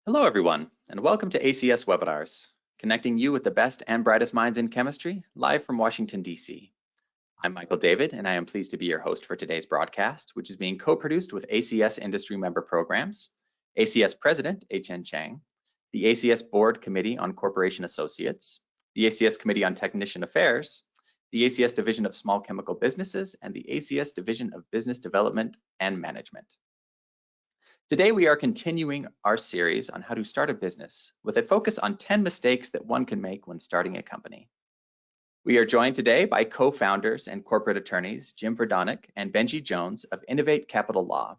Hello, everyone, and welcome to ACS Webinars, connecting you with the best and brightest minds in chemistry, live from Washington, D.C. I'm Michael David, and I am pleased to be your host for today's broadcast, which is being co-produced with ACS industry member programs, ACS President H.N. Chang, the ACS Board Committee on Corporation Associates, the ACS Committee on Technician Affairs, the ACS Division of Small Chemical Businesses, and the ACS Division of Business Development and Management. Today, we are continuing our series on how to start a business with a focus on 10 mistakes that one can make when starting a company. We are joined today by co-founders and corporate attorneys, Jim Verdonick and Benji Jones of Innovate Capital Law.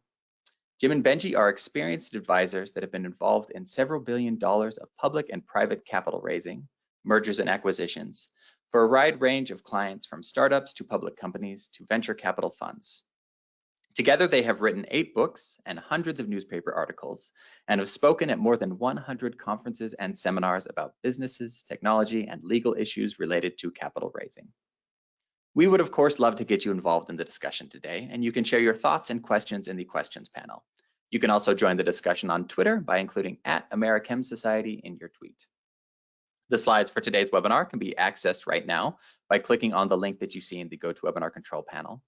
Jim and Benji are experienced advisors that have been involved in several $1 billion of public and private capital raising, mergers and acquisitions, for a wide range of clients from startups to public companies to venture capital funds. Together, they have written 8 books and hundreds of newspaper articles and have spoken at more than 100 conferences and seminars about businesses, technology, and legal issues related to capital raising. We would, of course, love to get you involved in the discussion today, and you can share your thoughts and questions in the questions panel. You can also join the discussion on Twitter by including @Americhem Society in your tweet. The slides for today's webinar can be accessed right now by clicking on the link that you see in the GoToWebinar control panel.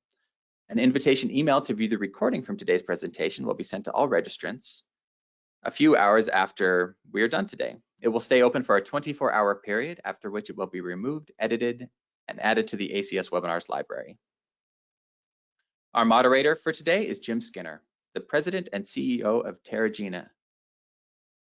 An invitation email to view the recording from today's presentation will be sent to all registrants a few hours after we are done today. It will stay open for a 24-hour period, after which it will be removed, edited, and added to the ACS Webinars library. Our moderator for today is Jim Skinner, the President and CEO of Terragena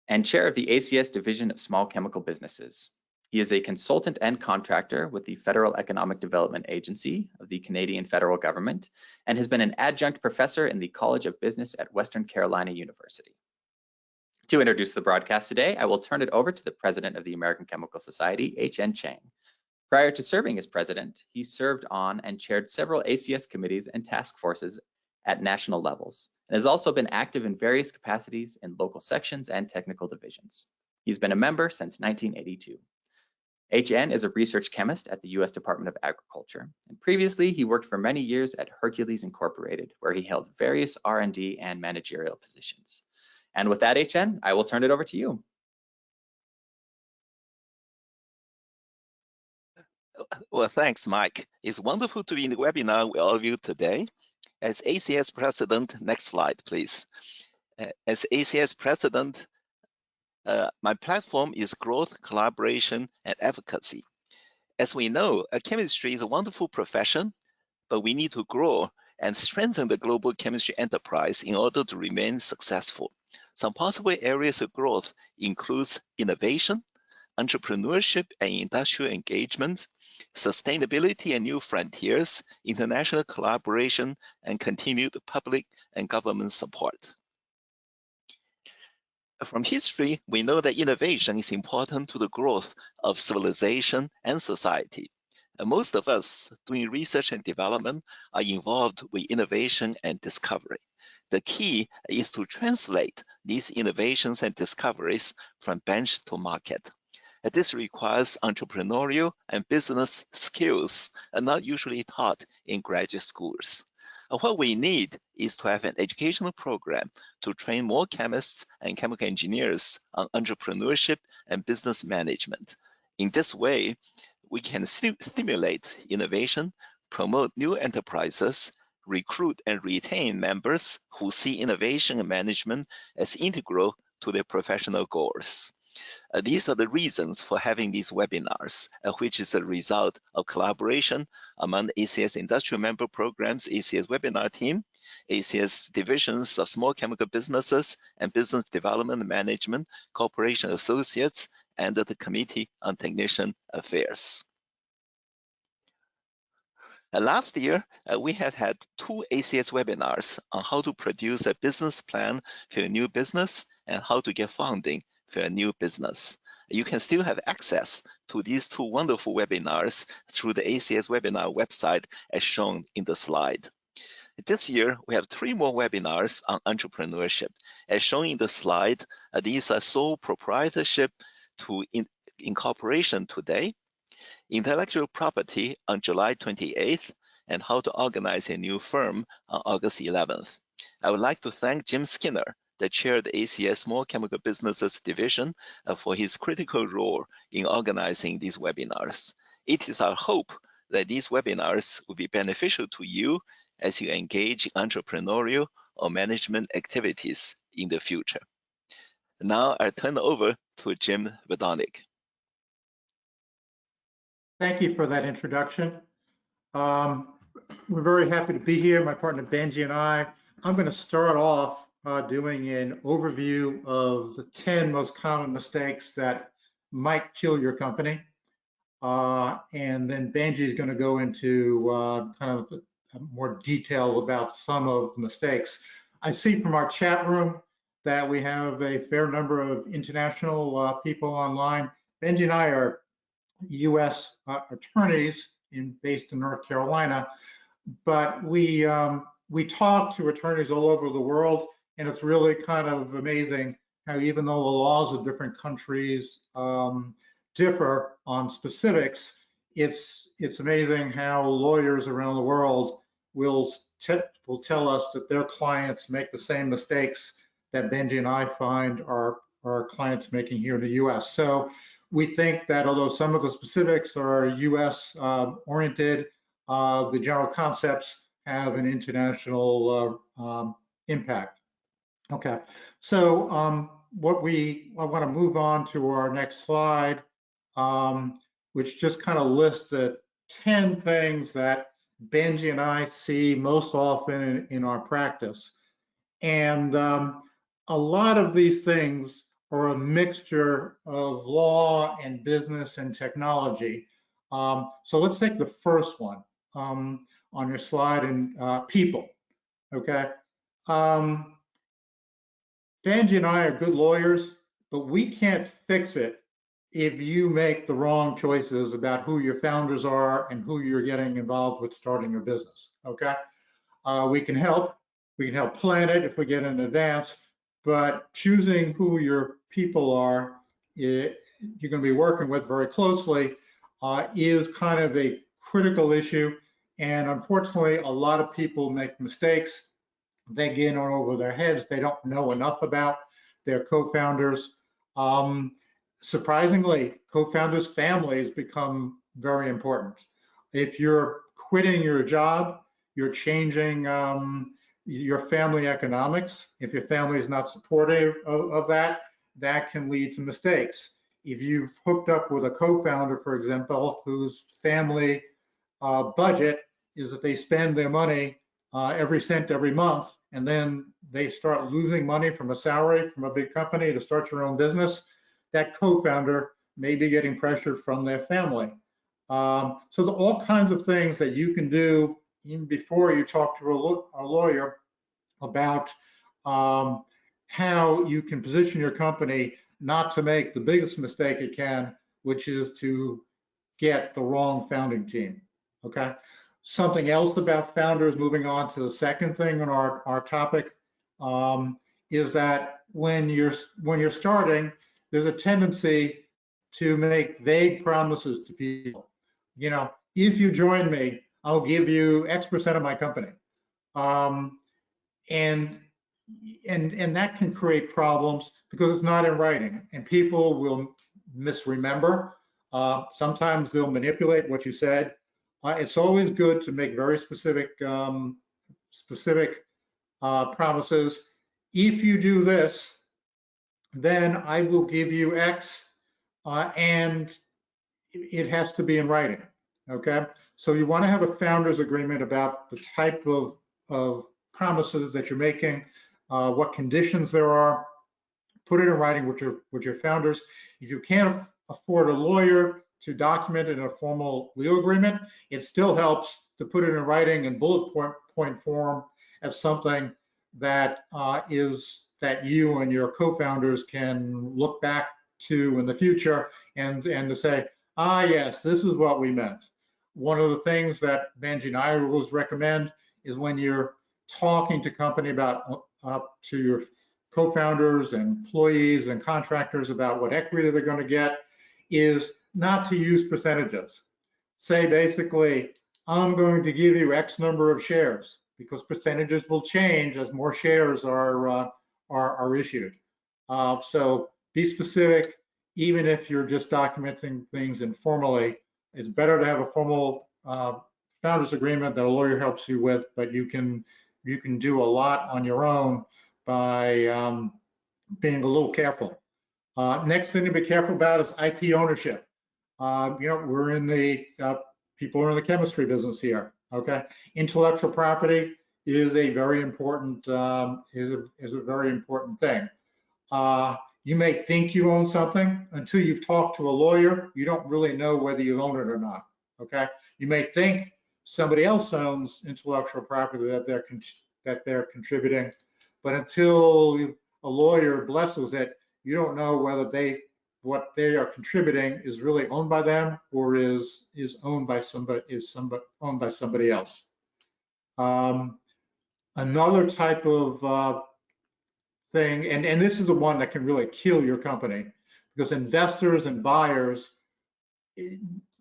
and Chair of the ACS Division of Small Chemical Businesses. He is a consultant and contractor with the Federal Economic Development Agency of the Canadian federal government and has been an adjunct professor in the College of Business at Western Carolina University. To introduce the broadcast today, I will turn it over to the president of the American Chemical Society, H.N. Chang. Prior to serving as president, he served on and chaired several ACS committees and task forces at national levels, and has also been active in various capacities in local sections and technical divisions. He's been a member since 1982. HN is a research chemist at the U.S. Department of Agriculture, and previously he worked for many years at Hercules Incorporated, where he held various R&D and managerial positions. And with that, HN, I will turn it over to you. Well, thanks, Mike. It's wonderful to be in the webinar with all of you today. As ACS President, next slide, please. As ACS President, my platform is growth, collaboration, and advocacy. As we know, chemistry is a wonderful profession, but we need to grow and strengthen the global chemistry enterprise in order to remain successful. Some possible areas of growth include innovation, entrepreneurship and industrial engagement, sustainability and new frontiers, international collaboration, and continued public and government support. From history, we know that innovation is important to the growth of civilization and society. And most of us doing research and development are involved with innovation and discovery. The key is to translate these innovations and discoveries from bench to market. This requires entrepreneurial and business skills and not usually taught in graduate schools. What we need is to have an educational program to train more chemists and chemical engineers on entrepreneurship and business management. In this way, we can stimulate innovation, promote new enterprises, recruit and retain members who see innovation and management as integral to their professional goals. These are the reasons for having these webinars, which is a result of collaboration among the ACS industrial member programs, ACS webinar team, ACS divisions of small chemical businesses and business development management, corporation associates, and the Committee on Technician Affairs. Last year, we had 2 ACS webinars on how to produce a business plan for a new business and how to get funding for a new business. You can still have access to these 2 wonderful webinars through the ACS webinar website as shown in the slide. This year, we have 3 more webinars on entrepreneurship. As shown in the slide, these are sole proprietorship to incorporation today, intellectual property on July 28th, and how to organize a new firm on August 11th. I would like to thank Jim Skinner, that chaired the ACS Small Chemical Businesses Division, for his critical role in organizing these webinars. It is our hope that these webinars will be beneficial to you as you engage in entrepreneurial or management activities in the future. Now I turn over to Jim Vedonic. Thank you for that introduction. We're very happy to be here, my partner Benji and I. I'm going to start off doing an overview of the 10 most common mistakes that might kill your company. And then Benji is going to go into kind of more detail about some of the mistakes. I see from our chat room that we have a fair number of international people online. Benji and I are U.S. Attorneys based in North Carolina, but we talk to attorneys all over the world, and it's really kind of amazing how even though the laws of different countries differ on specifics, it's amazing how lawyers around the world will tell us that their clients make the same mistakes that Benji and I find our clients making here in the U.S. So we think that although some of the specifics are U.S. oriented, the general concepts have an international impact. Okay, so I want to move on to our next slide, which just kind of lists the 10 things that Benji and I see most often in our practice. And a lot of these things are a mixture of law and business and technology. So let's take the first one on your slide, and people, okay? Benji and I are good lawyers, but we can't fix it if you make the wrong choices about who your founders are and who you're getting involved with starting your business, okay? We can help plan it if we get in advance, but choosing who your people are, you're going to be working with very closely, is kind of a critical issue. And unfortunately, a lot of people make mistakes. They get in over their heads. They don't know enough about their co-founders. Surprisingly, co-founders' families become very important. If you're quitting your job, you're changing your family economics. If your family is not supportive of that, that can lead to mistakes. If you've hooked up with a co-founder, for example, whose family budget is that they spend their money every cent every month, and then they start losing money from a salary from a big company to start your own business, that co-founder may be getting pressured from their family. So there are all kinds of things that you can do even before you talk to a lawyer about how you can position your company not to make the biggest mistake it can, which is to get the wrong founding team, okay? Something else about founders, moving on to the second thing on our topic, is that when you're starting, there's a tendency to make vague promises to people. You know, if you join me, I'll give you X% of my company. And that can create problems because it's not in writing, and people will misremember. Sometimes they'll manipulate what you said. It's always good to make very specific promises. If you do this, then I will give you X, and it has to be in writing, okay? So you want to have a founder's agreement about the type of promises that you're making, what conditions there are. Put it in writing with your founders. If you can't afford a lawyer to document it in a formal legal agreement, it still helps to put it in writing in bullet point form as something that that you and your co-founders can look back to in the future and to say, yes, this is what we meant. One of the things that Benji and I always recommend is when you're talking to company about to your co-founders and employees and contractors about what equity they're going to get, is not to use percentages. Say basically, I'm going to give you X number of shares, because percentages will change as more shares are are issued. So be specific, even if you're just documenting things informally. It's better to have a formal founders agreement that a lawyer helps you with, but you can do a lot on your own by being a little careful. Next thing to be careful about is IP ownership. We're in the people are in the chemistry business here. Okay, intellectual property is a very important is a very important thing. You may think you own something until you've talked to a lawyer. You don't really know whether you own it or not. Okay, you may think somebody else owns intellectual property that they're contributing, but until a lawyer blesses it, you don't know whether what they are contributing is really owned by them or is owned by owned by somebody else. Another type of thing, and this is the one that can really kill your company, because investors and buyers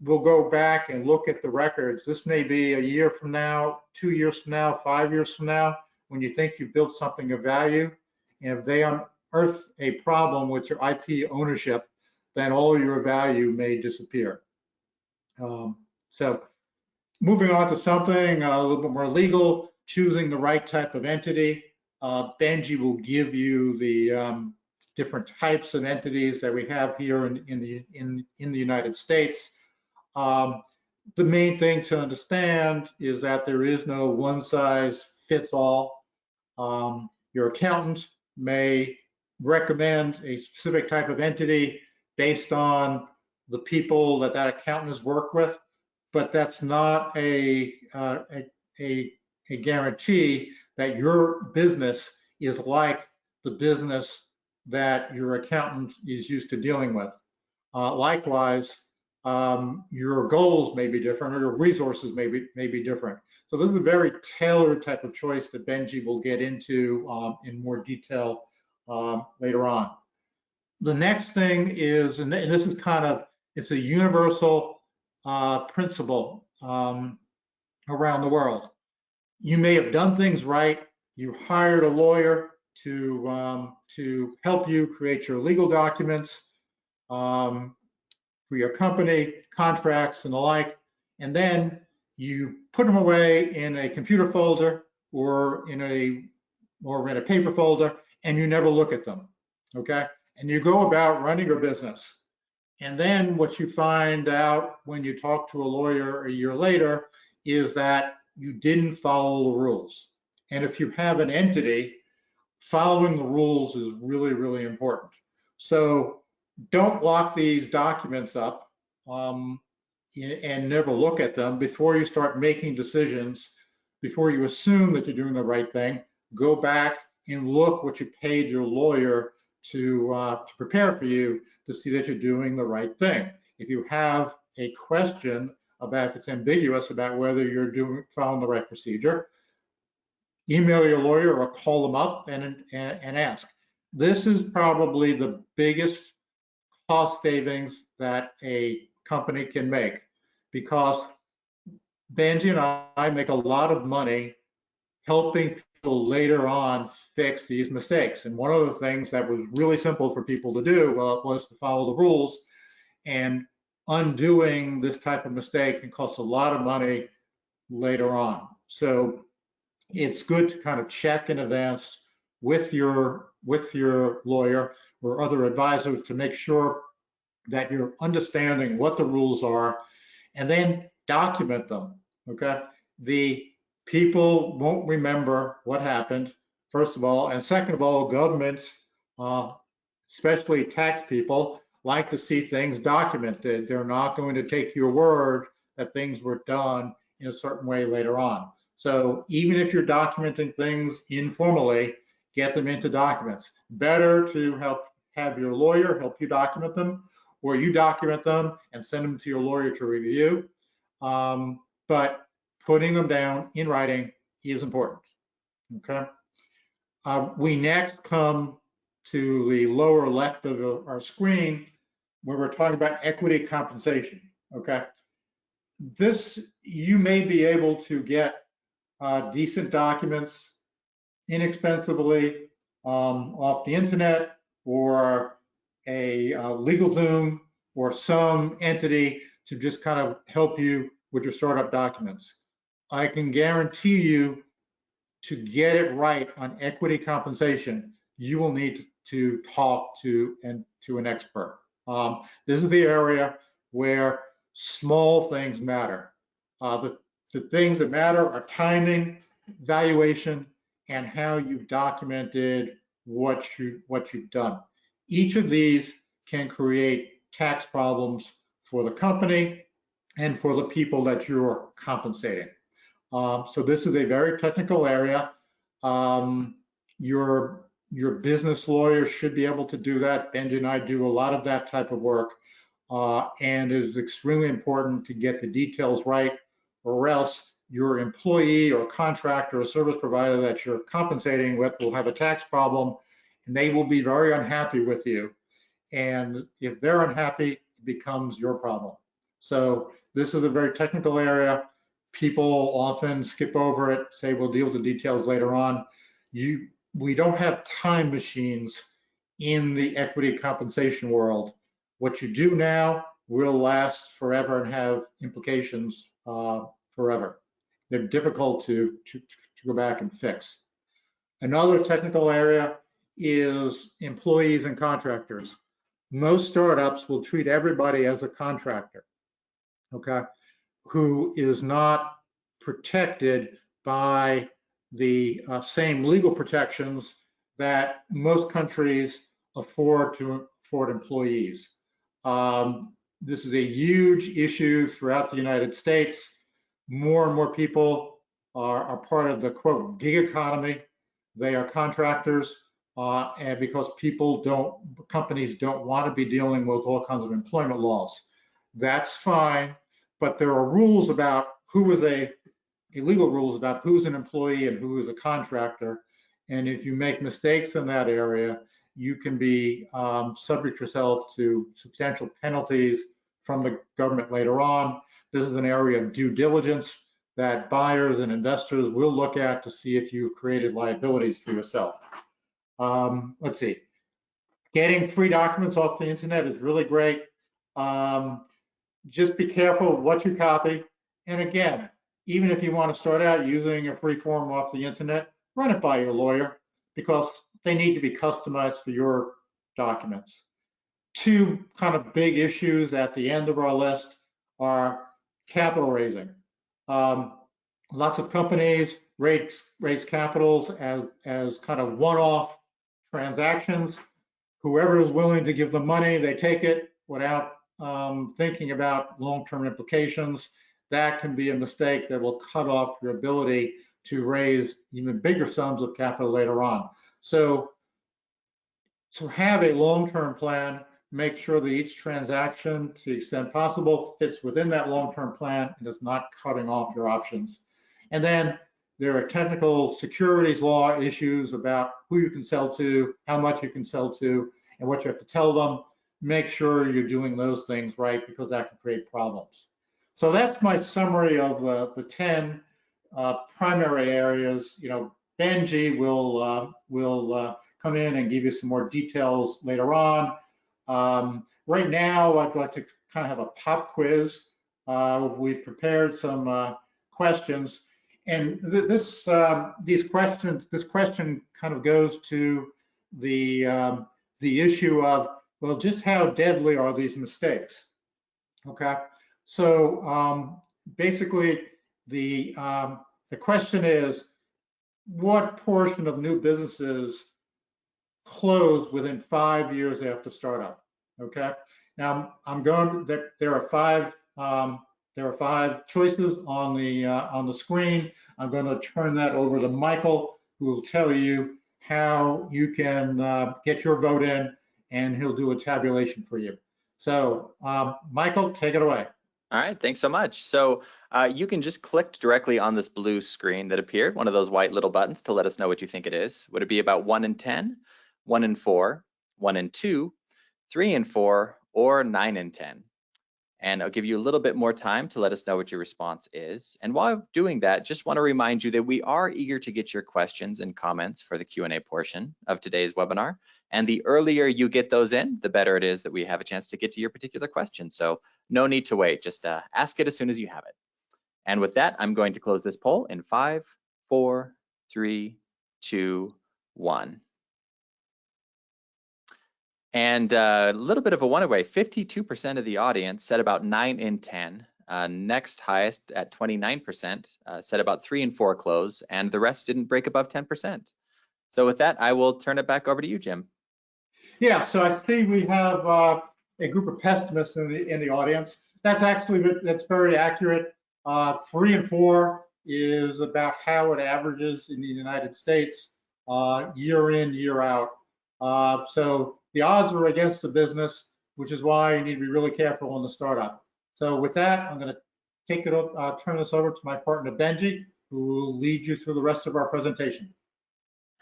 will go back and look at the records. This may be a year from now, 2 years from now, 5 years from now, when you think you've built something of value, and if they unearth a problem with your IP ownership, then all your value may disappear. So moving on to something a little bit more legal, choosing the right type of entity. Benji will give you the different types of entities that we have here in the United States. The main thing to understand is that there is no one size fits all. Your accountant may recommend a specific type of entity based on the people that accountant has worked with, but that's not a guarantee that your business is like the business that your accountant is used to dealing with. Likewise, your goals may be different, or your resources may be different. So this is a very tailored type of choice that Benji will get into in more detail later on. The next thing is, and this is it's a universal principle around the world. You may have done things right. You hired a lawyer to help you create your legal documents for your company, contracts and the like, and then you put them away in a computer folder or in a paper folder, and you never look at them. Okay, and you go about running your business. And then what you find out when you talk to a lawyer a year later is that you didn't follow the rules. And if you have an entity, following the rules is really, really important. So don't lock these documents up and never look at them before you start making decisions. Before you assume that you're doing the right thing, go back and look what you paid your lawyer to prepare for you to see that you're doing the right thing. If you have a question about if it's ambiguous about whether you're following the right procedure, email your lawyer or call them up and ask. This is probably the biggest cost savings that a company can make, because Benji and I make a lot of money helping people later on fix these mistakes. And one of the things that was really simple for people to do was to follow the rules, and undoing this type of mistake can cost a lot of money later on. So it's good to kind of check in advance with your lawyer or other advisor to make sure that you're understanding what the rules are, and then document them. Okay, the people won't remember what happened, first of all, and second of all, governments, especially tax people, like to see things documented. They're not going to take your word that things were done in a certain way later on. So even if you're documenting things informally, get them into documents. Better to have your lawyer help you document them, or you document them and send them to your lawyer to review. But putting them down in writing is important. Okay. We next come to the lower left of our screen, where we're talking about equity compensation. Okay. This, you may be able to get decent documents inexpensively off the internet or a LegalZoom or some entity to just kind of help you with your startup documents. I can guarantee you to get it right on equity compensation, you will need to talk to an expert. This is the area where small things matter. The things that matter are timing, valuation, and how you've documented what you've done. Each of these can create tax problems for the company and for the people that you're compensating. So this is a very technical area. Your business lawyer should be able to do that. Benji and I do a lot of that type of work, and it is extremely important to get the details right, or else your employee or contractor or service provider that you're compensating with will have a tax problem, and they will be very unhappy with you. And if they're unhappy, it becomes your problem. So this is a very technical area. People often skip over it, say we'll deal with the details later on. We don't have time machines in the equity compensation world. What you do now will last forever and have implications forever. They're difficult to go back and fix. Another technical area is employees and contractors. Most startups will treat everybody as a contractor, okay, who is not protected by the same legal protections that most countries afford employees. This is a huge issue throughout the United States. More and more people are part of the quote gig economy. They are contractors, and because companies don't want to be dealing with all kinds of employment laws. That's fine, but there are rules about who is legal rules about who's an employee and who is a contractor. And if you make mistakes in that area, you can be subject yourself to substantial penalties from the government later on. This is an area of due diligence that buyers and investors will look at to see if you've created liabilities for yourself. Let's see. Getting free documents off the internet is really great. Just be careful of what you copy. And again, even if you want to start out using a free form off the internet, run it by your lawyer because they need to be customized for your documents. Two kind of big issues at the end of our list are capital raising. Lots of companies raise capitals as kind of one-off transactions. Whoever is willing to give them money, they take it without thinking about long-term implications. That can be a mistake that will cut off your ability to raise even bigger sums of capital later on. So to have a long-term plan, make sure that each transaction, to the extent possible, fits within that long-term plan and is not cutting off your options. And then there are technical securities law issues about who you can sell to, how much you can sell to, and what you have to tell them. Make sure you're doing those things right because that can create problems. So that's my summary of the 10 primary areas. You know, Benji will come in and give you some more details later on. Right now, I'd like to kind of have a pop quiz. We prepared some questions, and this question kind of goes to the issue of, well, just how deadly are these mistakes? Okay, so basically the question is, what portion of new businesses close within 5 years after startup? Okay, now there are five choices on the screen. I'm going to turn that over to Michael, who will tell you how you can get your vote in, and he'll do a tabulation for you. So Michael, take it away. All right, thanks so much. So you can just click directly on this blue screen that appeared, one of those white little buttons, to let us know what you think it is. Would it be about 1 in 10, 1 in 4, 1 in 2, 3 in 4, or 9 in 10? and I'll give you a little bit more time to let us know what your response is. And while doing that, just want to remind you that we are eager to get your questions and comments for the Q&A portion of today's webinar. And the earlier you get those in, the better it is that we have a chance to get to your particular question. So no need to wait, just ask it as soon as you have it. And with that, I'm going to close this poll in 5, 4, 3, 2, 1. And a little bit of a one-away, 52% of the audience said about 9 in 10. Next highest at 29% said about 3 in 4 close, and the rest didn't break above 10%. So with that, I will turn it back over to you, Jim. Yeah, so I see we have a group of pessimists in the audience. That's very accurate. 3 and 4 is about how it averages in the United States year in, year out. So the odds are against the business, which is why you need to be really careful on the startup. So with that, I'm going to turn this over to my partner Benji, who will lead you through the rest of our presentation.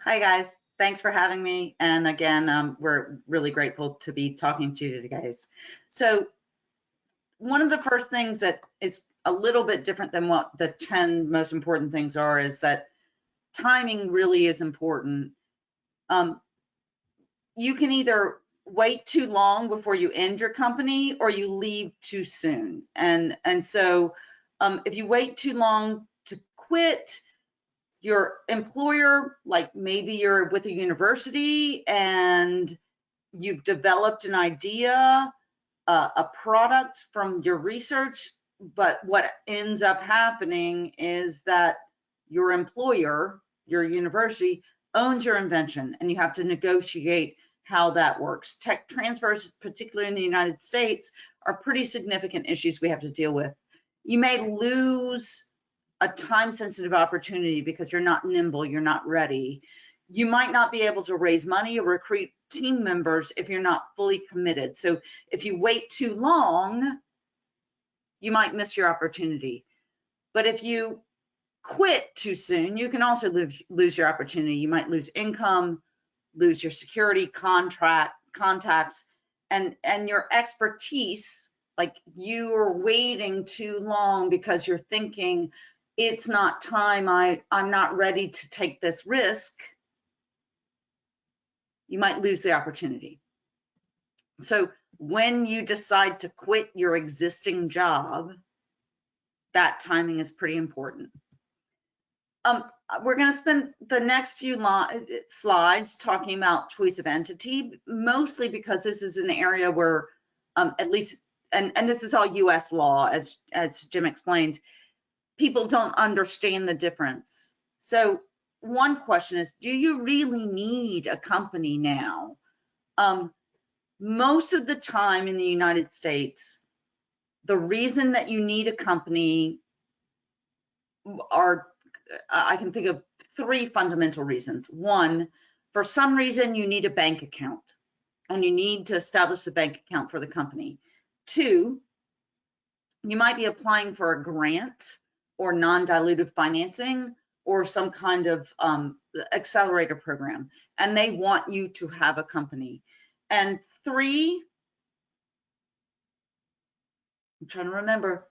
Hi guys, thanks for having me. And again, we're really grateful to be talking to you guys. So one of the first things that is a little bit different than what the 10 most important things are is that timing really is important. You can either wait too long before you end your company or you leave too soon. And so if you wait too long to quit, your employer, like maybe you're with a university and you've developed an idea, a product from your research, but what ends up happening is that your employer, your university, owns your invention and you have to negotiate how that works. Tech transfers, particularly in the United States, are pretty significant issues we have to deal with. You may lose a time-sensitive opportunity because you're not nimble, you're not ready. You might not be able to raise money or recruit team members if you're not fully committed. So if you wait too long, you might miss your opportunity. But if you quit too soon, you can also lose your opportunity. You might lose income, lose your security, contacts, and your expertise. Like you are waiting too long because you're thinking, it's not time, I'm not ready to take this risk. You might lose the opportunity. So when you decide to quit your existing job, that timing is pretty important. We're going to spend the next few slides talking about choice of entity, mostly because this is an area where at least, and this is all US law, as Jim explained, people don't understand the difference. So one question is, do you really need a company now? Most of the time in the United States, the reason that you need a company are, I can think of 3 fundamental reasons. One, for some reason you need a bank account and you need to establish a bank account for the company. 2, you might be applying for a grant or non-dilutive financing or some kind of accelerator program, and they want you to have a company. And 3, I'm trying to remember,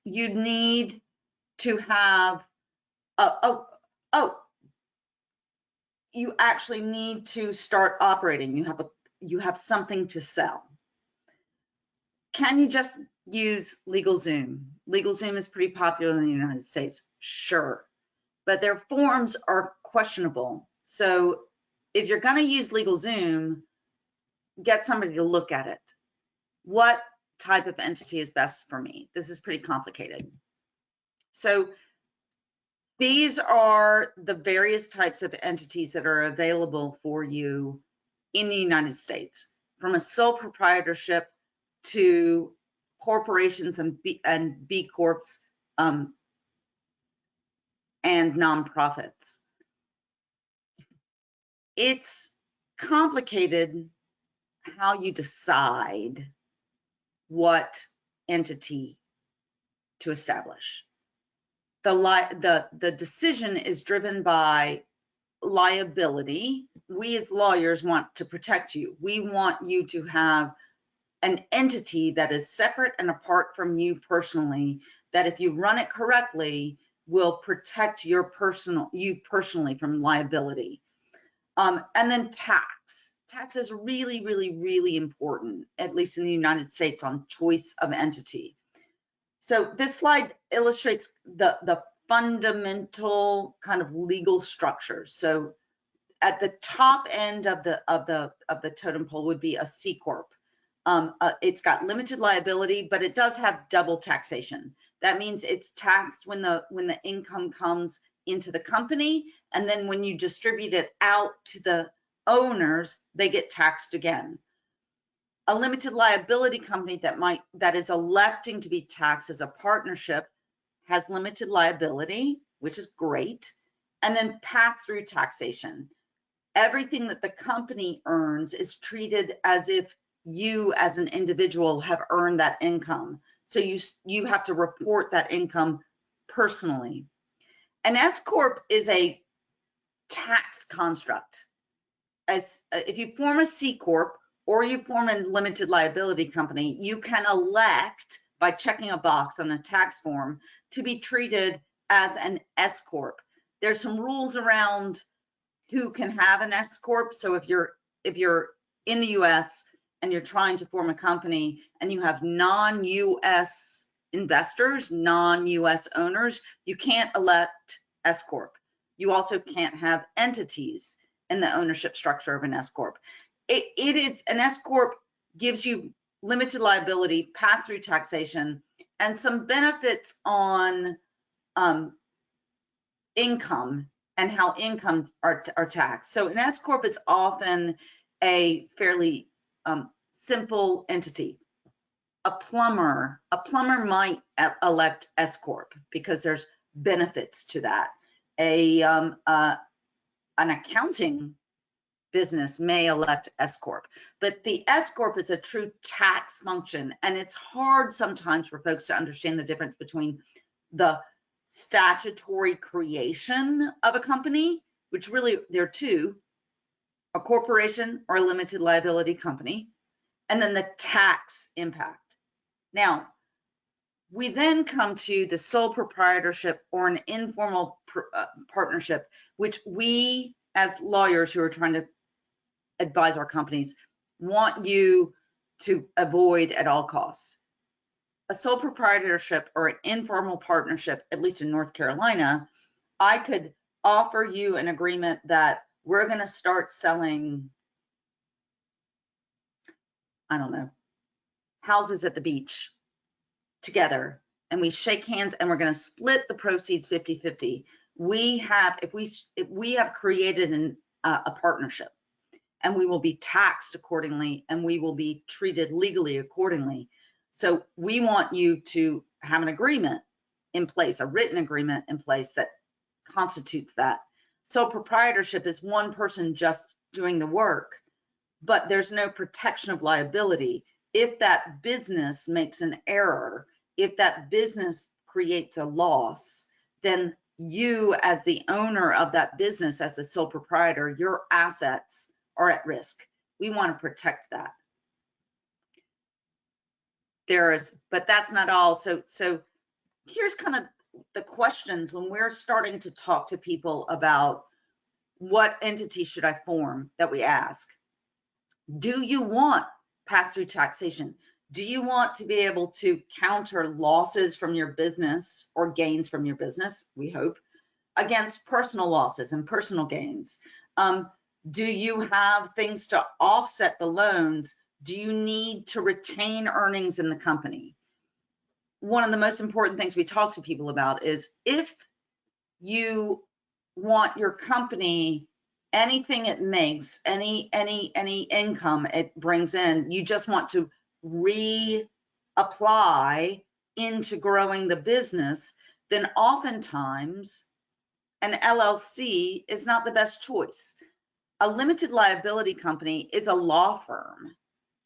you need to have, you actually need to start operating. You have something to sell. Can you just use LegalZoom? LegalZoom is pretty popular in the United States, sure, but their forms are questionable. So if you're going to use LegalZoom, get somebody to look at it. What type of entity is best for me? This is pretty complicated. So these are the various types of entities that are available for you in the United States, from a sole proprietorship to corporations and B Corps and nonprofits. It's complicated how you decide what entity to establish. The decision is driven by liability. We as lawyers want to protect you. We want you to have an entity that is separate and apart from you personally, that if you run it correctly, will protect you personally from liability. And then tax. Tax is really, really, really important, at least in the United States, on choice of entity. So this slide illustrates the fundamental kind of legal structure. So at the top end of the totem pole would be a C Corp. It's got limited liability, but it does have double taxation. That means it's taxed when the income comes into the company, and then when you distribute it out to the owners, they get taxed again. A limited liability company that is electing to be taxed as a partnership has limited liability, which is great, and then pass-through taxation. Everything that the company earns is treated as if you as an individual have earned that income. So you have to report that income personally. An S Corp is a tax construct. If you form a C Corp or you form a limited liability company, you can elect by checking a box on a tax form to be treated as an S Corp. There's some rules around who can have an S Corp. So if you're in the US and you're trying to form a company and you have non-US investors, non-US owners, you can't elect S Corp. You also can't have entities in the ownership structure of an S Corp. It is an S Corp gives you limited liability, pass-through taxation, and some benefits on income and how income are taxed. So an S Corp is often a fairly simple entity. A plumber might elect S Corp because there's benefits to that. An accounting business may elect S Corp, but the S Corp is a true tax function, and it's hard sometimes for folks to understand the difference between the statutory creation of a company, which really there are two, a corporation or a limited liability company, and then the tax impact. Now, we then come to the sole proprietorship or an informal partnership, which we as lawyers who are trying to advise our companies want you to avoid at all costs. A sole proprietorship or an informal partnership, at least in North Carolina, I could offer you an agreement that we're going to start selling, I don't know, houses at the beach together, and we shake hands and we're going to split the proceeds 50-50. If we have created a partnership, and we will be taxed accordingly, and we will be treated legally accordingly. So we want you to have an agreement in place, a written agreement in place that constitutes that. Sole proprietorship is one person just doing the work, but there's no protection of liability. If that business makes an error, if that business creates a loss, then you as the owner of that business, as a sole proprietor, your assets are at risk. We want to protect that. But that's not all. So here's kind of the questions when we're starting to talk to people about what entity should I form, that we ask. Do you want pass-through taxation? Do you want to be able to counter losses from your business or gains from your business, we hope, against personal losses and personal gains? Do you have things to offset the loans? Do you need to retain earnings in the company? One of the most important things we talk to people about is if you want your company, anything it makes, any income it brings in, you just want to reapply into growing the business, then oftentimes an LLC is not the best choice. A limited liability company is a law firm.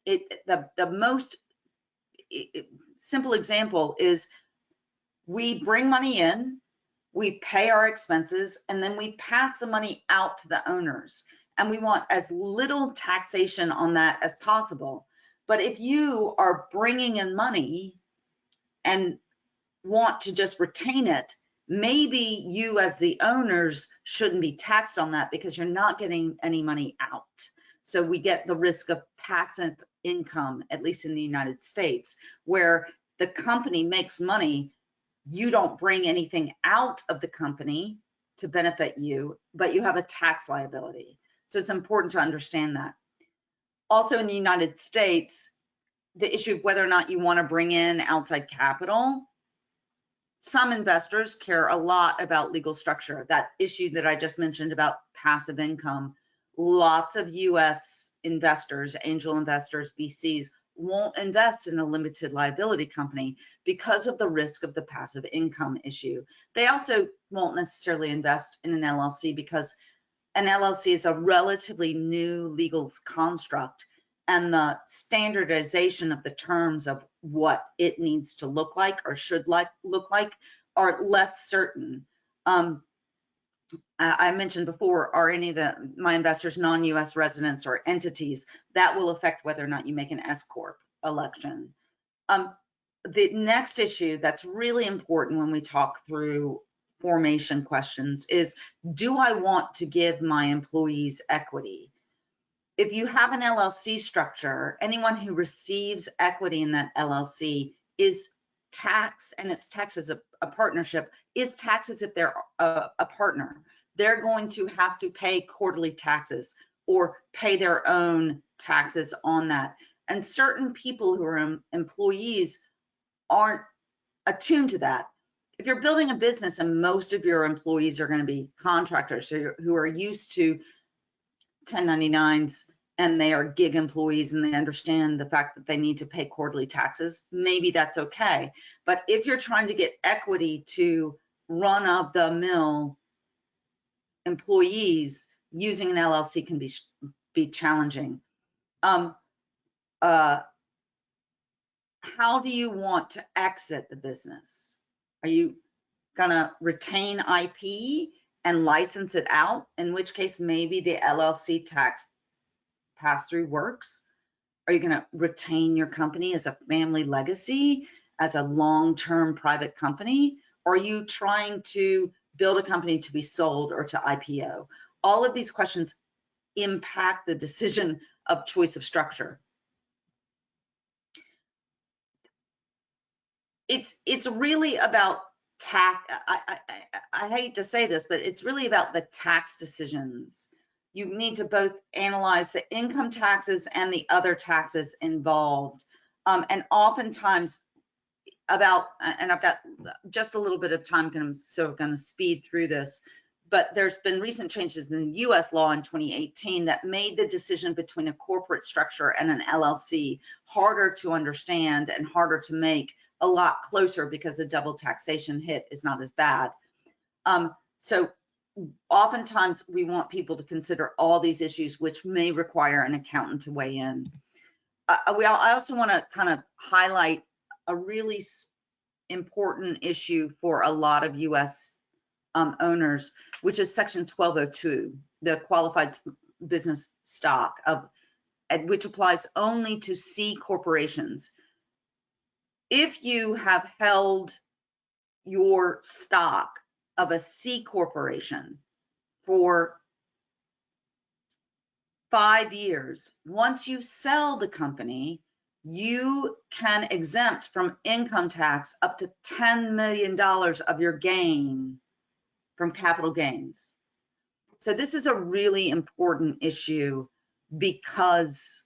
The most simple example is we bring money in, we pay our expenses, and then we pass the money out to the owners. And we want as little taxation on that as possible. But if you are bringing in money and want to just retain it, maybe you as the owners shouldn't be taxed on that because you're not getting any money out. So we get the risk of passive income, at least in the United States, where the company makes money, you don't bring anything out of the company to benefit you, but you have a tax liability. So it's important to understand that. Also in the United States, the issue of whether or not you want to bring in outside capital, some investors care a lot about legal structure. That issue that I just mentioned about passive income, lots of US investors, angel investors, VCs, won't invest in a limited liability company because of the risk of the passive income issue. They also won't necessarily invest in an LLC because an LLC is a relatively new legal construct, and the standardization of the terms of what it needs to look like or should look like are less certain. I mentioned before, are any of my investors non-US residents or entities? That will affect whether or not you make an S Corp election. The next issue that's really important when we talk through formation questions is, do I want to give my employees equity? If you have an LLC structure, anyone who receives equity in that LLC is taxed, and it's taxed as a partnership, is taxed as if they're a partner. They're going to have to pay quarterly taxes or pay their own taxes on that. And certain people who are employees aren't attuned to that. If you're building a business and most of your employees are going to be contractors who are used to 1099s and they are gig employees and they understand the fact that they need to pay quarterly taxes, maybe that's okay. But if you're trying to get equity to run-of-the-mill employees, using an LLC can be challenging. How do you want to exit the business? Are you gonna retain IP and license it out, in which case maybe the LLC tax pass-through works? Are you gonna retain your company as a family legacy, as a long-term private company? Or are you trying to build a company to be sold or to IPO? All of these questions impact the decision of choice of structure. It's really about tax. I hate to say this, but it's really about the tax decisions. You need to both analyze the income taxes and the other taxes involved. And oftentimes and I've got just a little bit of time, so I'm going to speed through this, but there's been recent changes in the US law in 2018 that made the decision between a corporate structure and an LLC harder to understand and harder to make a lot closer because the double taxation hit is not as bad. So oftentimes we want people to consider all these issues, which may require an accountant to weigh in. I also want to kind of highlight a really important issue for a lot of US owners, which is Section 1202, the qualified business stock, which applies only to C corporations. If you have held your stock of a C corporation for 5 years, once you sell the company, you can exempt from income tax up to $10 million of your gain from capital gains. So this is a really important issue because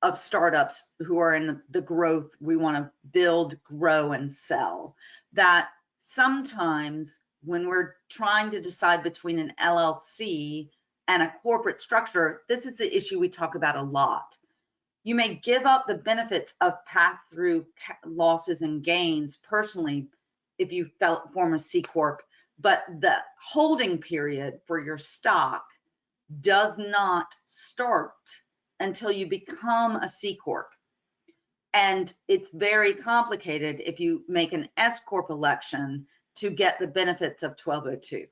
of startups who are in the growth. We want to build, grow, and sell. That sometimes when we're trying to decide between an LLC and a corporate structure, this is the issue we talk about a lot. You may give up the benefits of pass-through losses and gains personally if you form a C Corp, but the holding period for your stock does not start until you become a C Corp. And it's very complicated if you make an S Corp election to get the benefits of 1202.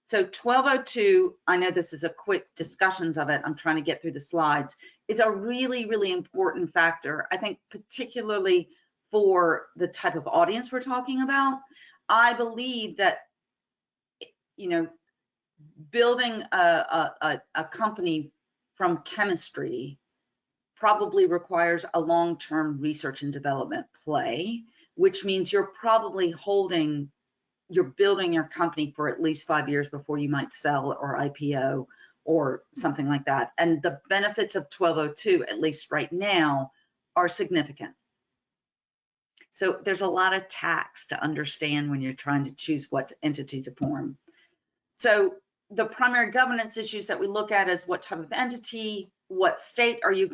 So 1202, I know this is a quick discussions of it. I'm trying to get through the slides. It's a really, really important factor. I think particularly for the type of audience we're talking about. I believe that, you know, building a company from chemistry probably requires a long-term research and development play, which means you're probably building your company for at least 5 years before you might sell or IPO or something like that. And the benefits of 1202, at least right now, are significant. So there's a lot of tax to understand when you're trying to choose what entity to form. So the primary governance issues that we look at is what type of entity, what state are you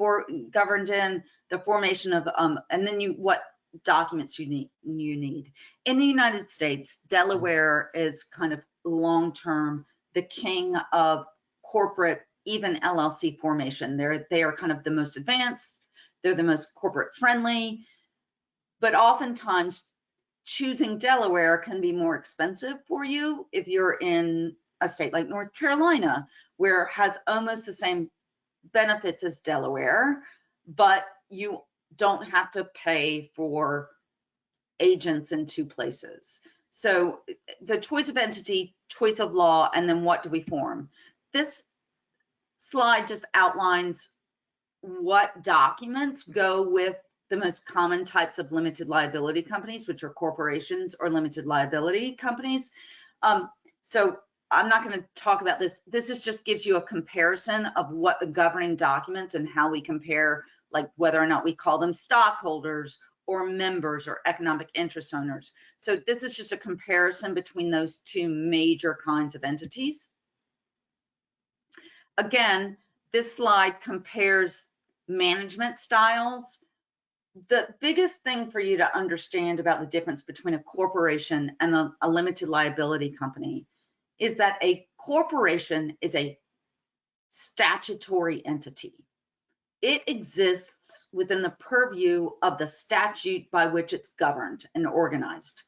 governed in, the formation of, and then what documents you need. In the United States, Delaware is kind of long-term the king of corporate, even LLC formation. They are kind of the most advanced, they're the most corporate friendly, but oftentimes choosing Delaware can be more expensive for you if you're in a state like North Carolina, where it has almost the same benefits as Delaware, but you don't have to pay for agents in 2 places. So the choice of entity, choice of law, and then what do we form? This slide just outlines what documents go with the most common types of limited liability companies, which are corporations or limited liability companies. So I'm not going to talk about this. This just gives you a comparison of what the governing documents and how we compare, like whether or not we call them stockholders or members or economic interest owners. So this is just a comparison between those 2 major kinds of entities. Again, this slide compares management styles. The biggest thing for you to understand about the difference between a corporation and a limited liability company is that a corporation is a statutory entity. It exists within the purview of the statute by which it's governed and organized.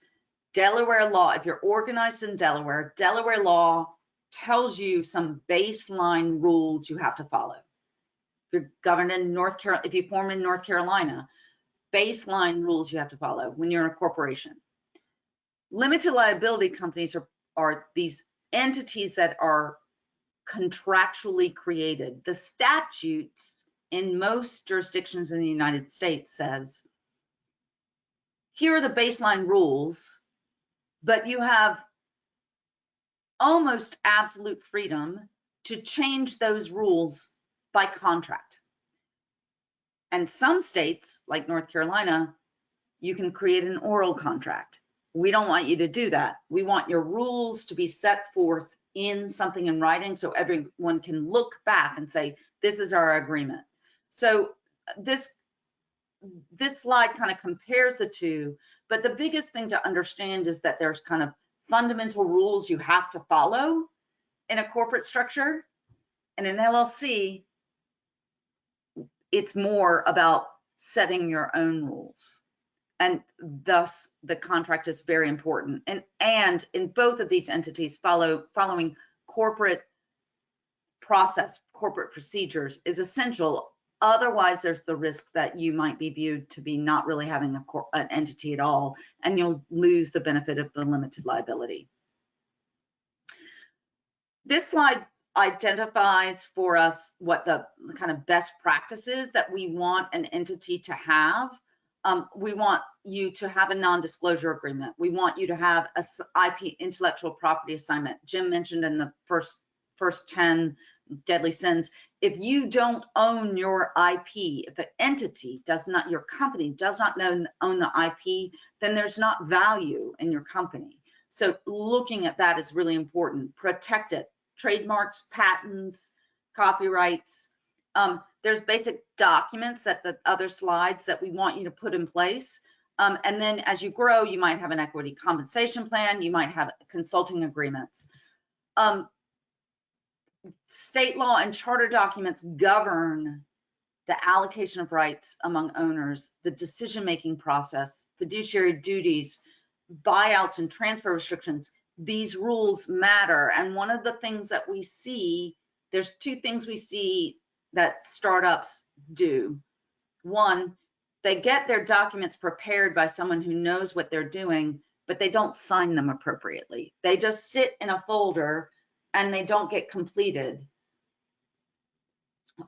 Delaware law, if you're organized in Delaware, Delaware law tells you some baseline rules you have to follow. If you're governed in North Carolina, if you form in North Carolina, baseline rules you have to follow when you're in a corporation. Limited liability companies are these entities that are contractually created. The statutes in most jurisdictions in the United States says, here are the baseline rules, but you have almost absolute freedom to change those rules by contract. And some states, like North Carolina, you can create an oral contract. We don't want you to do that. We want your rules to be set forth in something in writing so everyone can look back and say, this is our agreement. So this slide kind of compares the 2, but the biggest thing to understand is that there's kind of fundamental rules you have to follow in a corporate structure. And in LLC, it's more about setting your own rules. And thus the contract is very important. And in both of these entities, following corporate process, corporate procedures is essential. Otherwise, there's the risk that you might be viewed to be not really having an entity at all, and you'll lose the benefit of the limited liability. This slide identifies for us what the kind of best practices that we want an entity to have. We want you to have a non-disclosure agreement. We want you to have a IP, intellectual property assignment. Jim mentioned in the first 10 deadly sins, if you don't own your IP, if the entity does not, your company does not own the IP, then there's not value in your company. So looking at that is really important. Protect it. Trademarks, patents, copyrights. There's basic documents that the other slides that we want you to put in place. And then as you grow, you might have an equity compensation plan. You might have consulting agreements. State law and charter documents govern the allocation of rights among owners, the decision-making process, fiduciary duties, buyouts and transfer restrictions. these rules matter. And one of the things that we see, there's two things we see that startups do. One, they get their documents prepared by someone who knows what they're doing, but they don't sign them appropriately. They just sit in a folder and they don't get completed.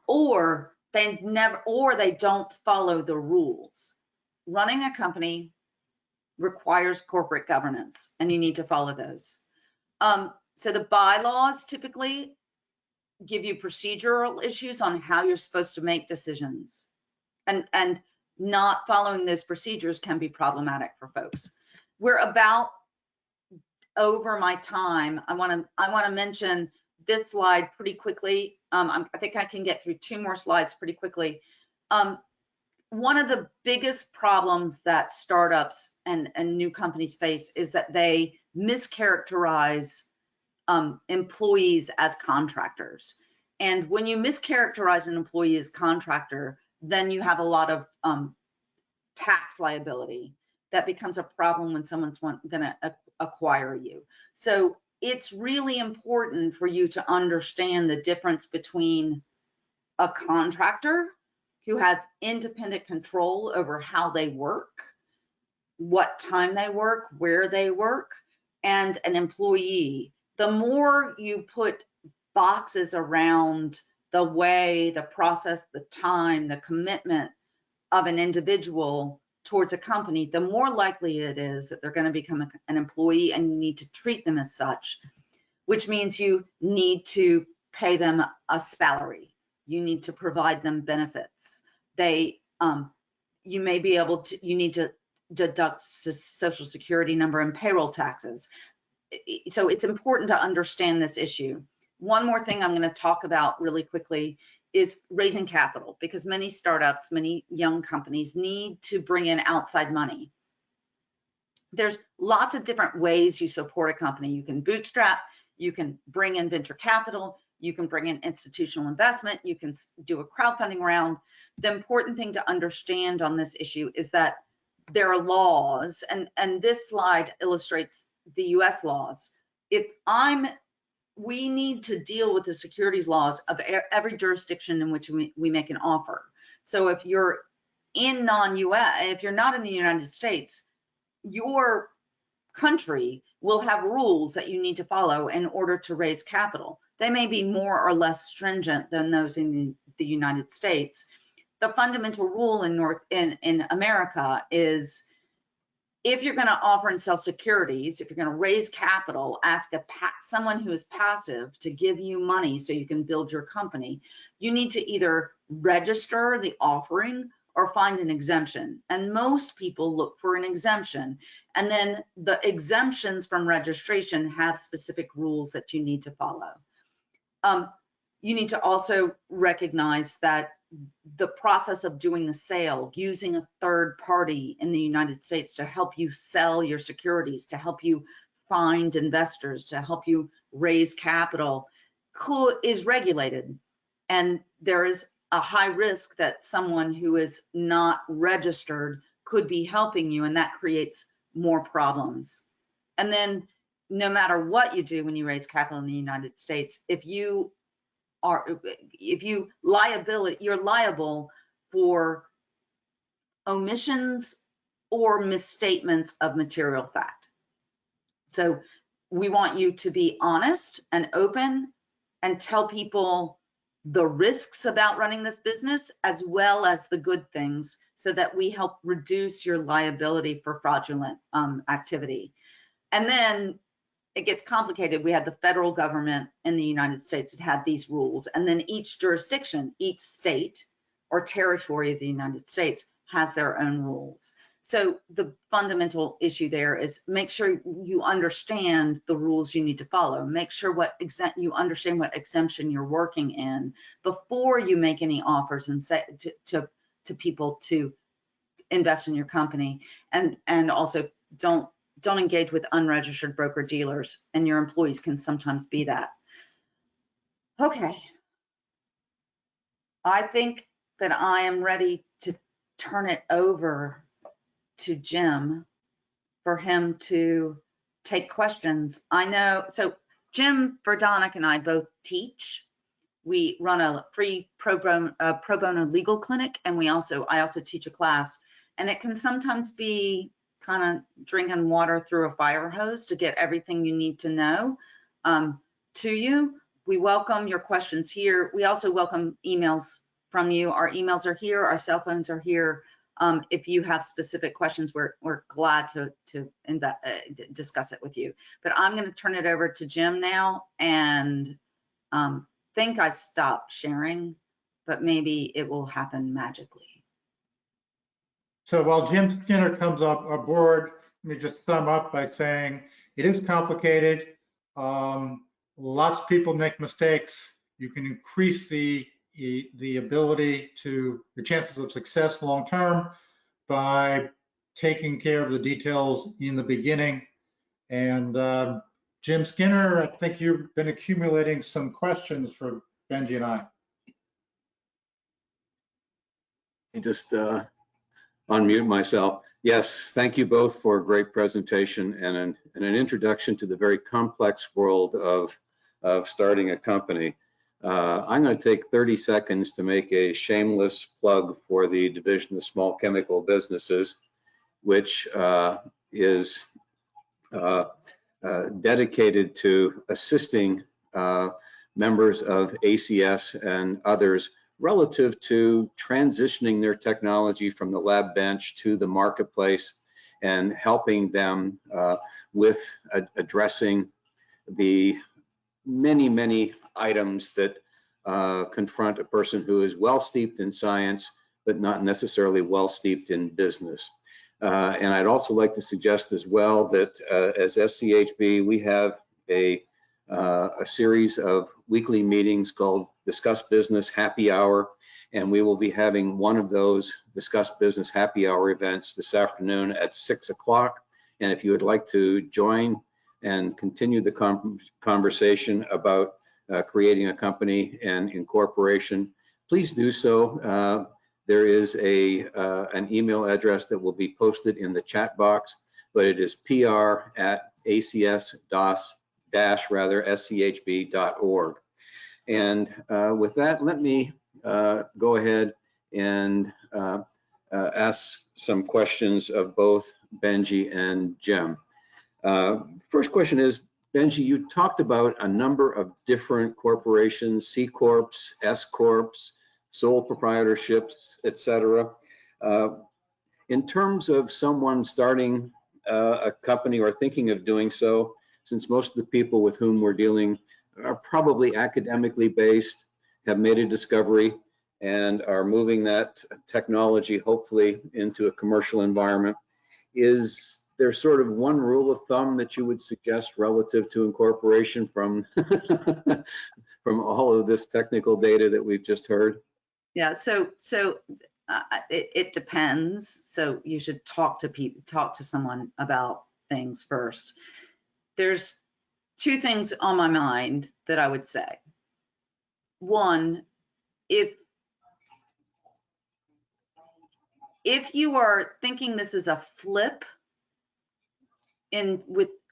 Or they don't follow the rules. Running a company requires corporate governance, and you need to follow those. So the bylaws typically give you procedural issues on how you're supposed to make decisions, and not following those procedures can be problematic for folks. We're about over my time. I want to mention this slide pretty quickly. I think I can get through 2 more slides pretty quickly. One of the biggest problems that startups and new companies face is that they mischaracterize employees as contractors. And when you mischaracterize an employee as contractor, then you have a lot of tax liability. That becomes a problem when someone's going to acquire you. So it's really important for you to understand the difference between a contractor who has independent control over how they work, what time they work, where they work, and an employee. The more you put boxes around the way, the process, the time, the commitment of an individual towards a company, the more likely it is that they're going to become an employee, and you need to treat them as such, which means you need to pay them a salary. You need to provide them benefits. You may be able to, you need to deduct Social Security number and payroll taxes. So it's important to understand this issue. One more thing I'm going to talk about really quickly is raising capital, because many startups, many young companies need to bring in outside money. There's lots of different ways you support a company. You can bootstrap, you can bring in venture capital, you can bring in institutional investment, you can do a crowdfunding round. The important thing to understand on this issue is that there are laws, and this slide illustrates the US laws. We need to deal with the securities laws of every jurisdiction in which we make an offer. So if you're in non-US, if you're not in the United States, your country will have rules that you need to follow in order to raise capital. They may be more or less stringent than those in the United States. The fundamental rule in America is, if you're going to offer and sell securities, if you're going to raise capital, ask someone who is passive to give you money so you can build your company, you need to either register the offering or find an exemption. And most people look for an exemption. And then the exemptions from registration have specific rules that you need to follow. You need to also recognize that the process of doing the sale, using a third party in the United States to help you sell your securities, to help you find investors, to help you raise capital, is regulated. And there is a high risk that someone who is not registered could be helping you, and that creates more problems. And then no matter what you do when you raise capital in the United States, you're liable for omissions or misstatements of material fact. So we want you to be honest and open and tell people the risks about running this business as well as the good things, so that we help reduce your liability for fraudulent activity. And then it gets complicated. We have the federal government in the United States that had these rules, and then each jurisdiction, each state or territory of the United States has their own rules. So the fundamental issue there is make sure you understand the rules you need to follow. Make sure you understand what exemption you're working in before you make any offers and say to people to invest in your company. And also don't engage with unregistered broker dealers, and your employees can sometimes be that. Okay. I think that I am ready to turn it over to Jim for him to take questions. I know, so Jim Verdonick and I both teach. We run a free pro bono legal clinic, and I also teach a class, and it can sometimes be kind of drinking water through a fire hose to get everything you need to know to you. We welcome your questions here. We also welcome emails from you. Our emails are here, our cell phones are here. If you have specific questions, we're glad to discuss it with you. But I'm going to turn it over to Jim now, and think I stopped sharing, but maybe it will happen magically. So while Jim Skinner comes up aboard, let me just sum up by saying it is complicated. Lots of people make mistakes. You can increase the ability to the chances of success long term by taking care of the details in the beginning. And Jim Skinner, I think you've been accumulating some questions for Benji and I. Just unmute myself. Yes, thank you both for a great presentation and an introduction to the very complex world of starting a company. I'm going to take 30 seconds to make a shameless plug for the Division of Small Chemical Businesses, which is dedicated to assisting members of ACS and others relative to transitioning their technology from the lab bench to the marketplace and helping them with addressing the many items that confront a person who is well steeped in science, but not necessarily well steeped in business. And I'd also like to suggest as well that as SCHB, we have a series of weekly meetings called Discuss Business Happy Hour, and we will be having one of those Discuss Business Happy Hour events this afternoon at 6 o'clock. And if you would like to join and continue the conversation about creating a company and incorporation, please do so. There is an email address that will be posted in the chat box, but it is pr@acs-schb.org. And with that, let me go ahead and ask some questions of both Benji and Jim. First question is, Benji, you talked about a number of different corporations, C Corps, S Corps, sole proprietorships, etc. In terms of someone starting a company or thinking of doing so, since most of the people with whom we're dealing are probably academically based, have made a discovery, and are moving that technology hopefully into a commercial environment, is there sort of one rule of thumb that you would suggest relative to incorporation from from all of this technical data that we've just heard? Yeah, so it depends. So you should talk to someone about things first. There's two things on my mind that I would say. One, if you are thinking this is a flip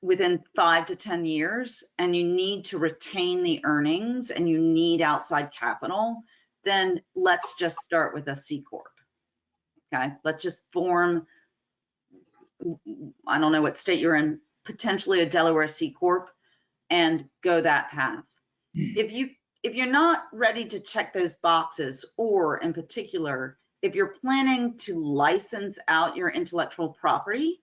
within 5 to 10 years, and you need to retain the earnings and you need outside capital, then let's just start with a C Corp. Okay, let's just form, I don't know what state you're in, potentially a Delaware C Corp, and go that path. If you're not ready to check those boxes, or in particular, if you're planning to license out your intellectual property,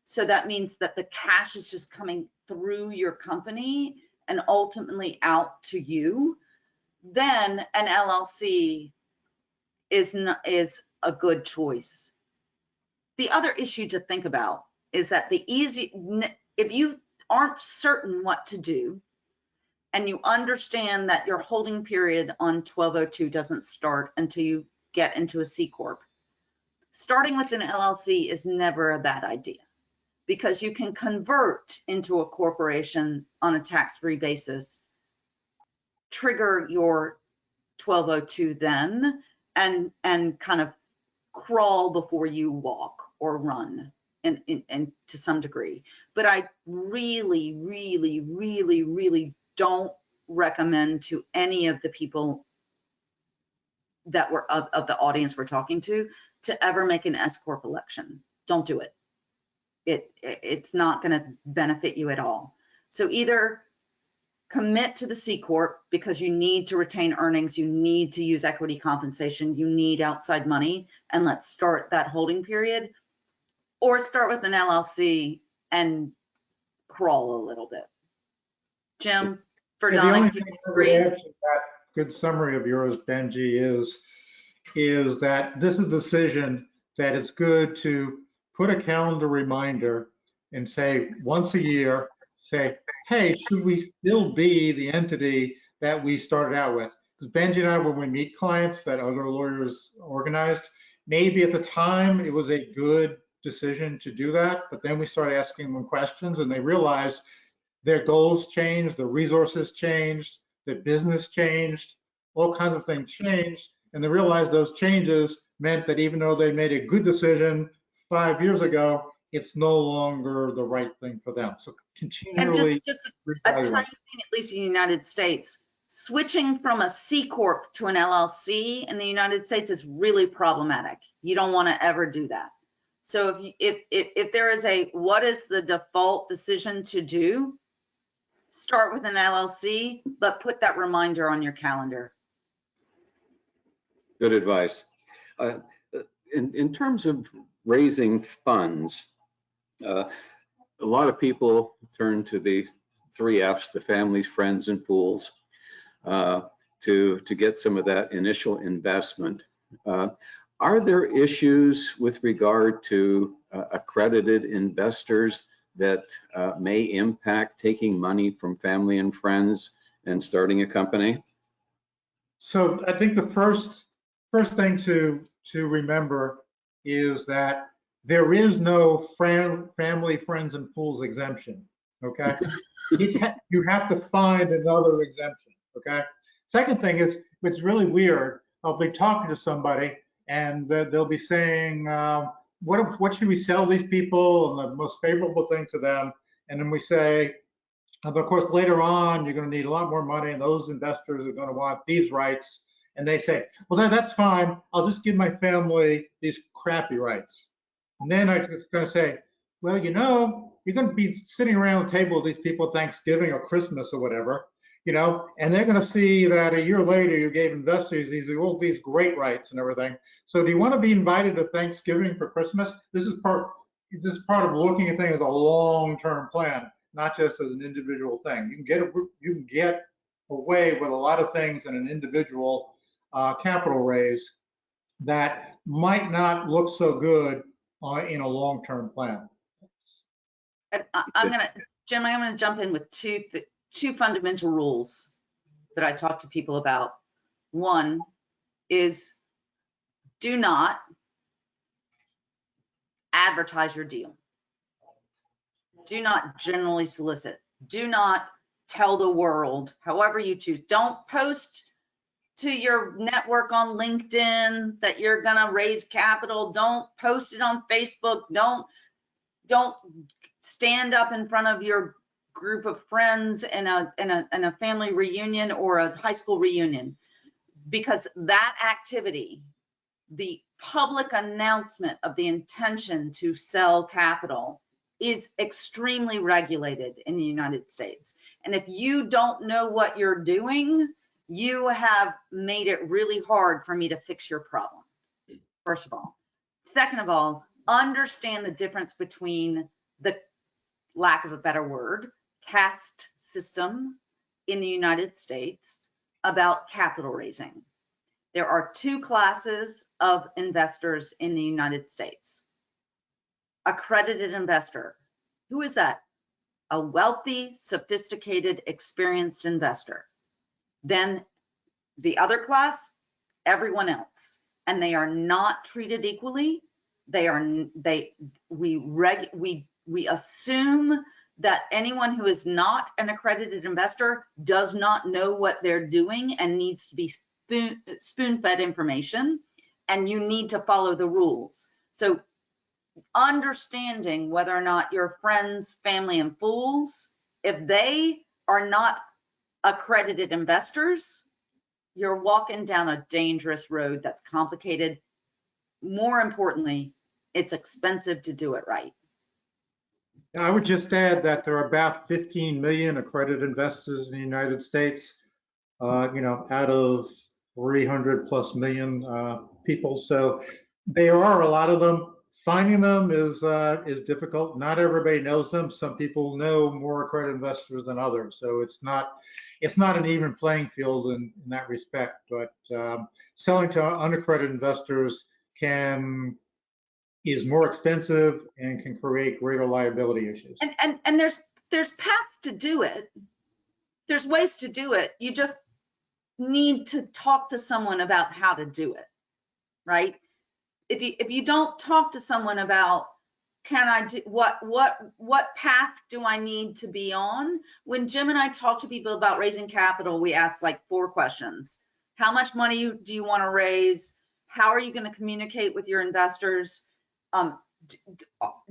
so that means that the cash is just coming through your company and ultimately out to you, then an LLC is a good choice. The other issue to think about is that if you aren't certain what to do, and you understand that your holding period on 1202 doesn't start until you get into a C Corp, starting with an LLC is never a bad idea, because you can convert into a corporation on a tax-free basis, trigger your 1202 then, and kind of crawl before you walk or run. and to some degree, but I really, really, really, really don't recommend to any of the people that were of the audience we're talking to ever make an S Corp election. Don't do it. It's not going to benefit you at all. So either commit to the C Corp because you need to retain earnings, you need to use equity compensation, you need outside money, and let's start that holding period, or start with an LLC and crawl a little bit. Jim, The Verdonic, only do you thing I would agree? add to that good summary of yours, Benji, is that this is a decision that it's good to put a calendar reminder and say once a year, say, hey, should we still be the entity that we started out with? Because Benji and I, when we meet clients that other lawyers organized, maybe at the time it was a good decision to do that, but then we started asking them questions and they realized their goals changed, their resources changed, their business changed, all kinds of things changed, and they realized those changes meant that even though they made a good decision 5 years ago, it's no longer the right thing for them. So And continually just a tiny reevaluate. thing, at least in the United States, switching from a C Corp to an LLC in the United States is really problematic. You don't want to ever do that. So if there is a, what is the default decision to do, start with an LLC, but put that reminder on your calendar. Good advice. In terms of raising funds, a lot of people turn to the 3 F's, the families, friends, and fools, to get some of that initial investment. Are there issues with regard to accredited investors that may impact taking money from family and friends and starting a company? So I think the first thing to remember is that there is no family, friends, and fools exemption. Okay, you have to find another exemption. Okay. Second thing is, it's really weird. I'll be talking to somebody and they'll be saying, what should we sell these people, and the most favorable thing to them, and then we say, but of course, later on, you're going to need a lot more money, and those investors are going to want these rights. And they say, well, that's fine. I'll just give my family these crappy rights. And then I'm just going to say, well, you're going to be sitting around the table with these people at Thanksgiving or Christmas or whatever, and they're going to see that a year later you gave investors all these great rights and everything. So do you want to be invited to Thanksgiving for Christmas? This is part of looking at things as a long-term plan, not just as an individual thing. You can get away with a lot of things in an individual capital raise that might not look so good in a long-term plan. And Jim, I'm gonna jump in with two fundamental rules that I talk to people about. One is, do not advertise your deal. Do not generally solicit. Do not tell the world, however you choose. Don't post to your network on LinkedIn that you're gonna raise capital. Don't post it on Facebook. Don't stand up in front of your group of friends in a family reunion or a high school reunion, because that activity, the public announcement of the intention to sell capital, is extremely regulated in the United States. And if you don't know what you're doing, you have made it really hard for me to fix your problem, first of all. Second of all, understand the difference between the, lack of a better word, caste system in the United States about capital raising. There are 2 classes of investors in the United States. Accredited investor. Who is that? A wealthy, sophisticated, experienced investor. Then the other class, everyone else. And they are not treated equally. We assume that anyone who is not an accredited investor does not know what they're doing and needs to be spoon-fed information, and you need to follow the rules. So understanding whether or not your friends, family, and fools, if they are not accredited investors, you're walking down a dangerous road that's complicated. More importantly, it's expensive to do it right. I would just add that there are about 15 million accredited investors in the United States, out of 300 plus million people. So there are a lot of them. Finding them is difficult. Not everybody knows them. Some people know more accredited investors than others. So it's not an even playing field in that respect. But selling to unaccredited investors is more expensive and can create greater liability issues. And there's paths to do it. There's ways to do it. You just need to talk to someone about how to do it, right? If you don't talk to someone about, can I do what path do I need to be on? When Jim and I talk to people about raising capital, we ask like 4 questions. How much money do you want to raise? How are you going to communicate with your investors?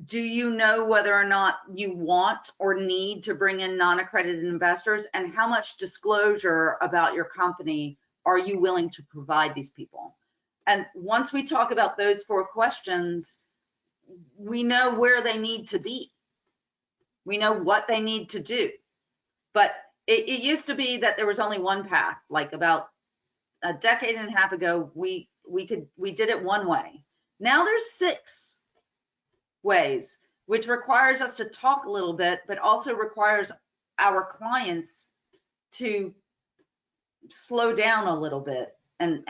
Do you know whether or not you want or need to bring in non-accredited investors? And how much disclosure about your company are you willing to provide these people? And once we talk about those 4 questions, we know where they need to be. We know what they need to do. But it used to be that there was only one path. Like about a decade and a half ago, we did it one way. Now there's 6 ways, which requires us to talk a little bit, but also requires our clients to slow down a little bit and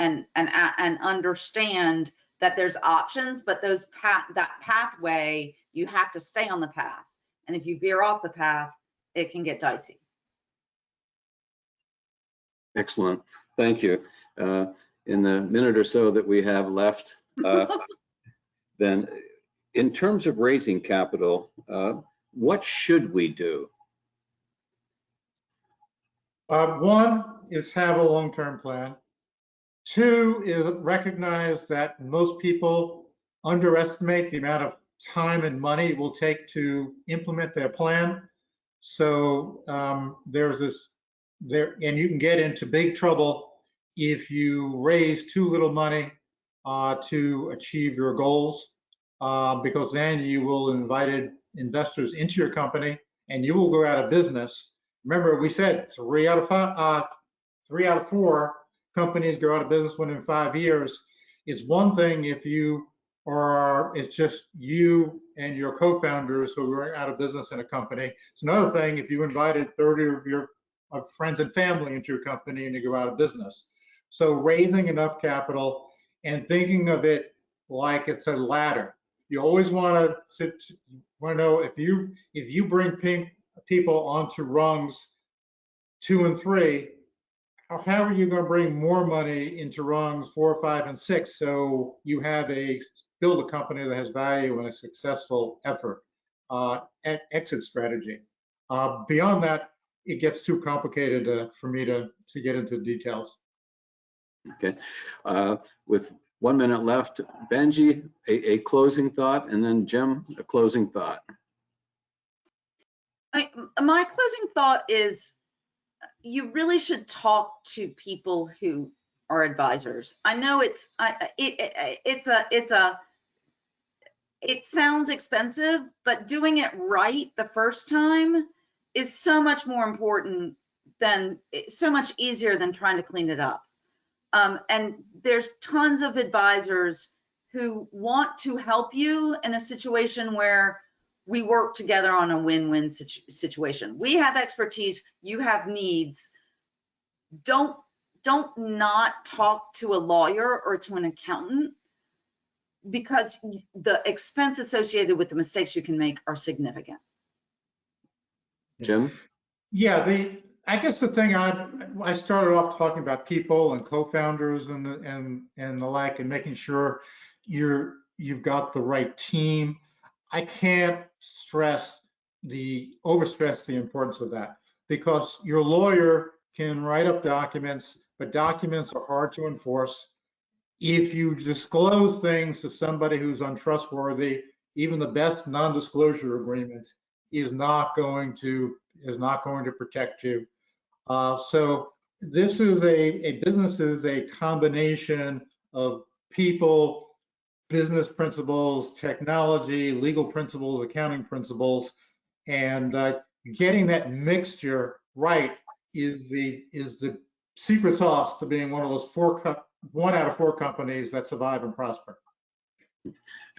understand that there's options, but that pathway, you have to stay on the path. And if you veer off the path, it can get dicey. Excellent, thank you. In the minute or so that we have left, then in terms of raising capital, what should we do? 1 is have a long-term plan. 2 is recognize that most people underestimate the amount of time and money it will take to implement their plan. So there's this there, and you can get into big trouble if you raise too little money to achieve your goals, because then you will invite investors into your company and you will go out of business. Remember, we said 3 out of 4 companies go out of business within 5 years. It's one thing if it's just you and your co-founders who are out of business in a company. It's another thing if you invited 30 of your friends and family into your company and you go out of business. So raising enough capital and thinking of it like it's a ladder. You always want to know if you bring people onto rungs 2 and 3, how are you going to bring more money into rungs 4, 5, and 6 so you build a company that has value and a successful effort exit strategy? Beyond that, it gets too complicated for me to get into details. Okay, with 1 minute left, Benji, a closing thought, and then Jim, a closing thought. My closing thought is you really should talk to people who are advisors. I know it sounds expensive, but doing it right the first time is so much more important so much easier than trying to clean it up. And there's tons of advisors who want to help you in a situation where we work together on a win-win situation. We have expertise, you have needs. Don't not talk to a lawyer or to an accountant, because the expense associated with the mistakes you can make are significant. Jim? Yeah, I guess the thing I started off talking about people and co-founders and the like, and making sure you've got the right team. I can't overstress the importance of that, because your lawyer can write up documents, but documents are hard to enforce. If you disclose things to somebody who's untrustworthy, even the best non-disclosure agreement is not going to protect you. So this is a business is a combination of people, business principles, technology, legal principles, accounting principles, and getting that mixture right is the secret sauce to being one of those one out of four companies that survive and prosper.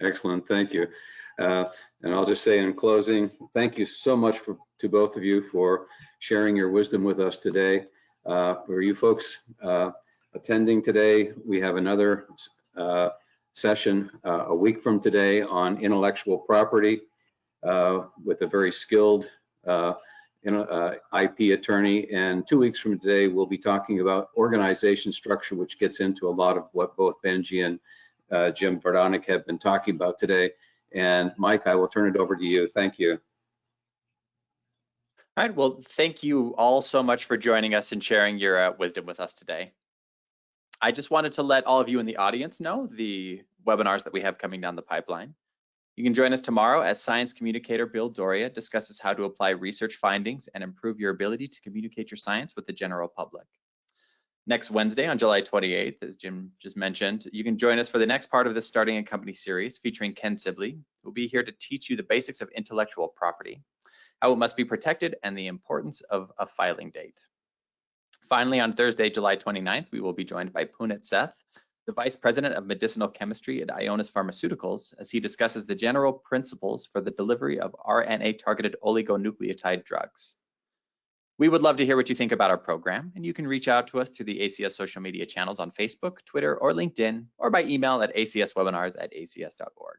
Excellent, thank you. And I'll just say in closing, thank you so much to both of you for sharing your wisdom with us today. For you folks attending today, we have another session a week from today on intellectual property with a very skilled IP attorney, and 2 weeks from today we'll be talking about organization structure, which gets into a lot of what both Benji and Jim Vardonik have been talking about today. And Mike, I will turn it over to you. Thank you. All right, well, thank you all so much for joining us and sharing your wisdom with us today. I just wanted to let all of you in the audience know the webinars that we have coming down the pipeline. You can join us tomorrow as science communicator Bill Doria discusses how to apply research findings and improve your ability to communicate your science with the general public. Next Wednesday on July 28th, as Jim just mentioned, you can join us for the next part of the Starting a Company series featuring Ken Sibley, who will be here to teach you the basics of intellectual property, how it must be protected, and the importance of a filing date. Finally, on Thursday, July 29th, we will be joined by Punit Seth, the Vice President of Medicinal Chemistry at Ionis Pharmaceuticals, as he discusses the general principles for the delivery of RNA-targeted oligonucleotide drugs. We would love to hear what you think about our program, and you can reach out to us through the ACS social media channels on Facebook, Twitter, or LinkedIn, or by email at acswebinars@acs.org.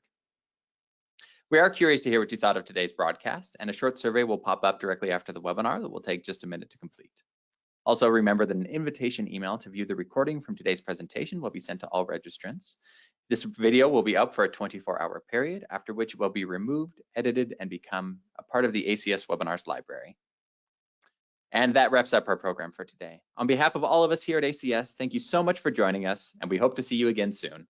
We are curious to hear what you thought of today's broadcast, and a short survey will pop up directly after the webinar that will take just a minute to complete. Also, remember that an invitation email to view the recording from today's presentation will be sent to all registrants. This video will be up for a 24-hour period, after which it will be removed, edited, and become a part of the ACS Webinars library. And that wraps up our program for today. On behalf of all of us here at ACS, thank you so much for joining us, and we hope to see you again soon.